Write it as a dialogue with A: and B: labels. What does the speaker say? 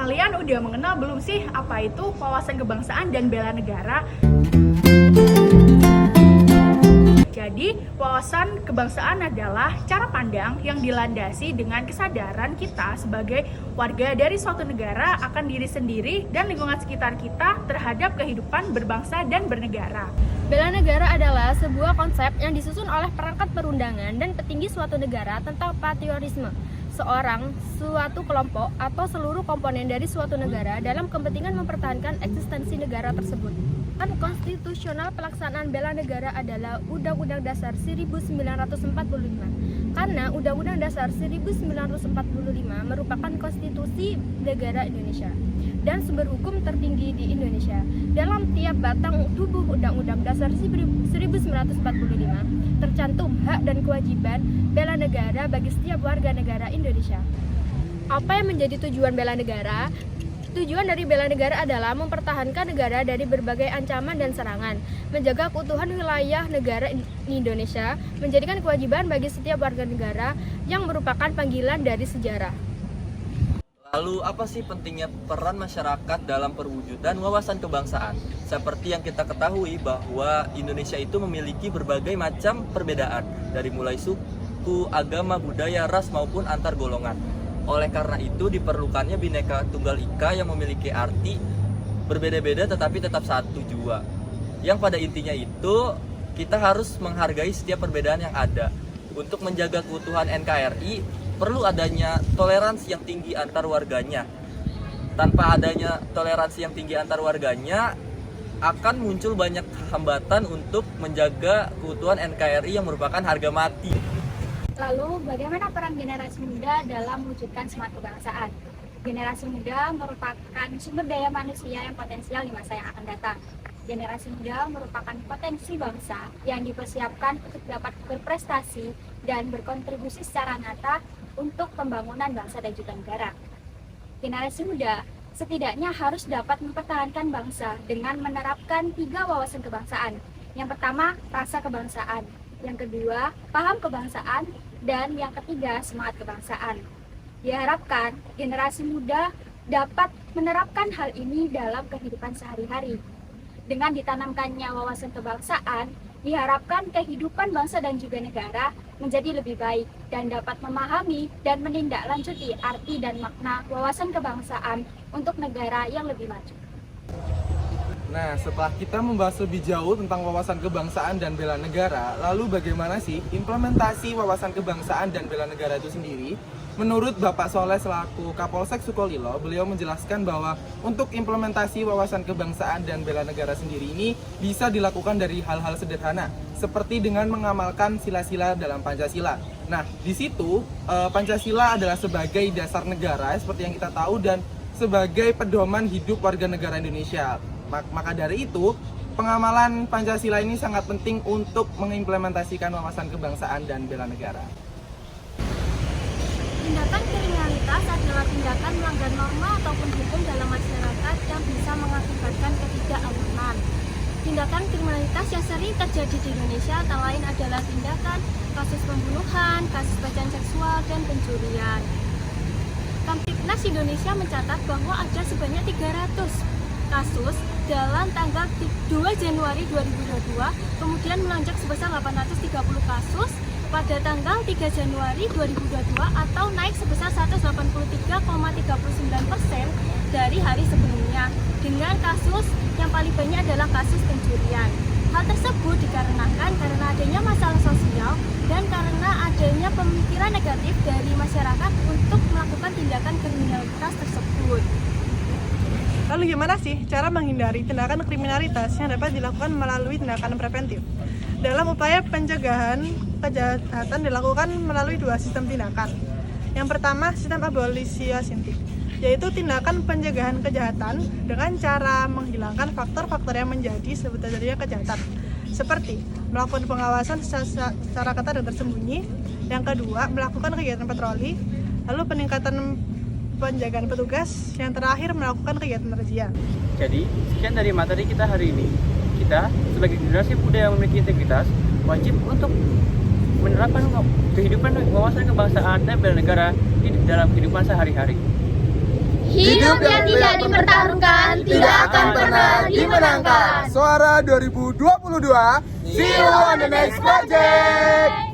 A: Kalian udah mengenal belum sih apa itu wawasan kebangsaan dan bela negara? Jadi, wawasan kebangsaan adalah cara pandang yang dilandasi dengan kesadaran kita sebagai warga dari suatu negara akan diri sendiri dan lingkungan sekitar kita terhadap kehidupan berbangsa dan bernegara.
B: Bela negara adalah sebuah konsep yang disusun oleh perangkat perundangan dan petinggi suatu negara tentang patriotisme seorang, suatu kelompok, atau seluruh komponen dari suatu negara dalam kepentingan mempertahankan eksistensi negara tersebut. Konstitusional pelaksanaan bela negara adalah Undang-Undang Dasar 1945. Karena Undang-Undang Dasar 1945 merupakan konstitusi negara Indonesia dan sumber hukum tertinggi di Indonesia. Dalam tiap batang tubuh Undang-Undang Dasar 1945 tercantum hak dan kewajiban bela negara bagi setiap warga negara Indonesia. Apa yang menjadi tujuan bela negara? Tujuan dari bela negara adalah mempertahankan negara dari berbagai ancaman dan serangan, menjaga keutuhan wilayah negara Indonesia, menjadikan kewajiban bagi setiap warga negara yang merupakan panggilan dari sejarah.
C: Lalu apa sih pentingnya peran masyarakat dalam perwujudan wawasan kebangsaan? Seperti yang kita ketahui bahwa Indonesia itu memiliki berbagai macam perbedaan, dari mulai suku, agama, budaya, ras maupun antar golongan. Oleh karena itu diperlukannya Bhinneka Tunggal Ika yang memiliki arti berbeda-beda tetapi tetap satu jua. Yang pada intinya itu kita harus menghargai setiap perbedaan yang ada. Untuk menjaga keutuhan NKRI perlu adanya toleransi yang tinggi antar warganya. Tanpa adanya toleransi yang tinggi antar warganya, akan muncul banyak hambatan untuk menjaga keutuhan NKRI yang merupakan harga mati.
D: Lalu, bagaimana peran generasi muda dalam mewujudkan semangat kebangsaan? Generasi muda merupakan sumber daya manusia yang potensial di masa yang akan datang. Generasi muda merupakan potensi bangsa yang dipersiapkan untuk dapat berprestasi dan berkontribusi secara nyata untuk pembangunan bangsa dan juga negara. Generasi muda setidaknya harus dapat mempertahankan bangsa dengan menerapkan 3 wawasan kebangsaan. Yang pertama, rasa kebangsaan. Yang kedua, paham kebangsaan. Dan yang ketiga, semangat kebangsaan. Diharapkan generasi muda dapat menerapkan hal ini dalam kehidupan sehari-hari. Dengan ditanamkannya wawasan kebangsaan, diharapkan kehidupan bangsa dan juga negara menjadi lebih baik dan dapat memahami dan menindaklanjuti arti dan makna wawasan kebangsaan untuk negara yang lebih maju.
E: Nah, setelah kita membahas lebih jauh tentang wawasan kebangsaan dan bela negara, lalu bagaimana sih implementasi wawasan kebangsaan dan bela negara itu sendiri? Menurut Bapak Soleh selaku Kapolsek Sukolilo, beliau menjelaskan bahwa untuk implementasi wawasan kebangsaan dan bela negara sendiri ini bisa dilakukan dari hal-hal sederhana, seperti dengan mengamalkan sila-sila dalam Pancasila. Nah, di situ Pancasila adalah sebagai dasar negara seperti yang kita tahu dan sebagai pedoman hidup warga negara Indonesia. Maka dari itu, pengamalan Pancasila ini sangat penting untuk mengimplementasikan wawasan kebangsaan dan bela negara.
B: Tindakan kriminalitas adalah tindakan melanggar norma ataupun hukum dalam masyarakat yang bisa mengakibatkan ketidakamanan. Tindakan kriminalitas yang sering terjadi di Indonesia antara lain adalah tindakan kasus pembunuhan, kasus pelecehan seksual, dan pencurian. Kamtibnas Indonesia mencatat bahwa ada sebanyak 300 kasus dalam tanggal 2 Januari 2022, kemudian melonjak sebesar 830 kasus pada tanggal 3 Januari 2022 atau naik sebesar 183,39% dari hari sebelumnya, dengan kasus yang paling banyak adalah kasus pencurian. Hal tersebut dikarenakan karena adanya masalah sosial dan karena adanya pemikiran negatif dari masyarakat untuk melakukan tindakan kriminalitas tersebut.
A: Lalu gimana sih cara menghindari tindakan kriminalitas yang dapat dilakukan melalui tindakan preventif? Dalam upaya pencegahan kejahatan dilakukan melalui 2 sistem tindakan. Yang pertama, sistem abolisi sintik, yaitu tindakan pencegahan kejahatan dengan cara menghilangkan faktor-faktor yang menjadi sebab terjadinya kejahatan, seperti melakukan pengawasan secara ketat dan tersembunyi. Yang kedua, melakukan kegiatan patroli, lalu peningkatan penjagaan petugas, yang terakhir melakukan kegiatan razia.
F: Jadi, sekian dari materi kita hari ini. Kita sebagai generasi muda yang memiliki integritas wajib untuk menerapkan kehidupan wawasan kebangsaan dan bela negara di dalam kehidupan sehari-hari.
B: Hidup yang tidak dipertaruhkan tidak akan pernah dimenangkan.
E: Suara 2022. See you on the next project.